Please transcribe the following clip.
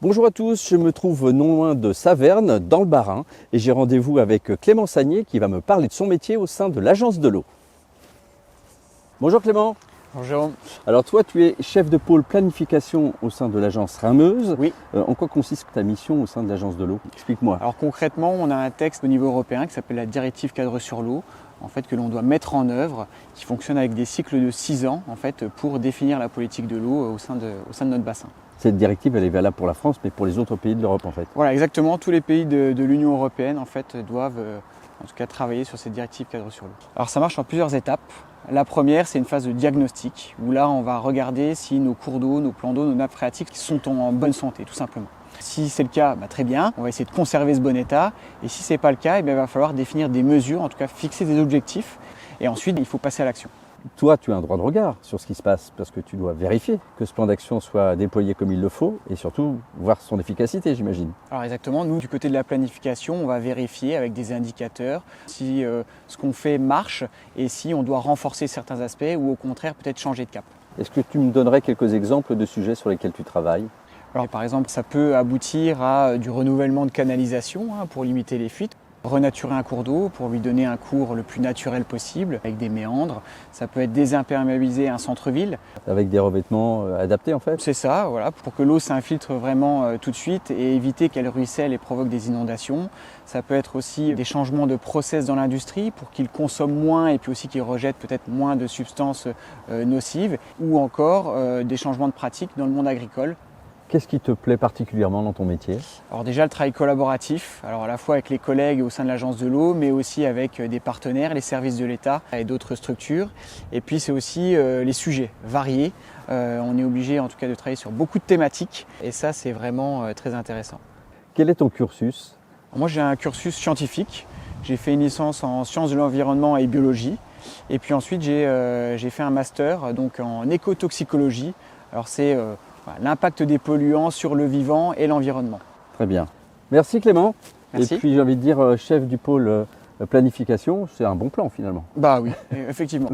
Bonjour à tous, je me trouve non loin de Saverne, dans le Bas-Rhin, et j'ai rendez-vous avec Clément Sagnier qui va me parler de son métier au sein de l'Agence de l'eau. Bonjour Clément. Bonjour. Alors toi, tu es chef de pôle planification au sein de l'Agence Rhin-Meuse. Oui. En quoi consiste ta mission au sein de l'Agence de l'eau? Explique-moi. Alors concrètement, on a un texte au niveau européen qui s'appelle la directive cadre sur l'eau, en fait, que l'on doit mettre en œuvre, qui fonctionne avec des cycles de 6 ans en fait, pour définir la politique de l'eau au sein de notre bassin. Cette directive, elle est valable pour la France, mais pour les autres pays de l'Europe en fait. Voilà, exactement. Tous les pays de l'Union européenne en fait, doivent en tout cas travailler sur cette directive cadre sur l'eau. Alors ça marche en plusieurs étapes. La première, c'est une phase de diagnostic, où là, on va regarder si nos cours d'eau, nos plans d'eau, nos nappes phréatiques sont en bonne santé, tout simplement. Si c'est le cas, très bien, on va essayer de conserver ce bon état. Et si ce n'est pas le cas, il va falloir définir des mesures, en tout cas fixer des objectifs. Et ensuite, il faut passer à l'action. Toi, tu as un droit de regard sur ce qui se passe parce que tu dois vérifier que ce plan d'action soit déployé comme il le faut et surtout voir son efficacité, j'imagine. Alors exactement, nous du côté de la planification, on va vérifier avec des indicateurs si ce qu'on fait marche et si on doit renforcer certains aspects ou au contraire peut-être changer de cap. Est-ce que tu me donnerais quelques exemples de sujets sur lesquels tu travailles ? Alors par exemple, ça peut aboutir à du renouvellement de canalisation pour limiter les fuites. Renaturer un cours d'eau pour lui donner un cours le plus naturel possible avec des méandres. Ça peut être désimperméabiliser un centre-ville. Avec des revêtements adaptés en fait ? C'est ça, voilà, pour que l'eau s'infiltre vraiment tout de suite et éviter qu'elle ruisselle et provoque des inondations. Ça peut être aussi des changements de process dans l'industrie pour qu'il consomme moins et puis aussi qu'il rejette peut-être moins de substances nocives. Ou encore des changements de pratiques dans le monde agricole. Qu'est-ce qui te plaît particulièrement dans ton métier ? Alors déjà le travail collaboratif, alors à la fois avec les collègues au sein de l'agence de l'eau, mais aussi avec des partenaires, les services de l'État et d'autres structures. Et puis c'est aussi les sujets variés. On est obligé en tout cas de travailler sur beaucoup de thématiques et ça c'est vraiment très intéressant. Quel est ton cursus ? Moi j'ai un cursus scientifique. J'ai fait une licence en sciences de l'environnement et biologie. Et puis ensuite j'ai fait un master donc en écotoxicologie. Alors c'est l'impact des polluants sur le vivant et l'environnement. Très bien. Merci Clément. Merci. Et puis j'ai envie de dire chef du pôle planification, c'est un bon plan finalement. Bah oui, effectivement.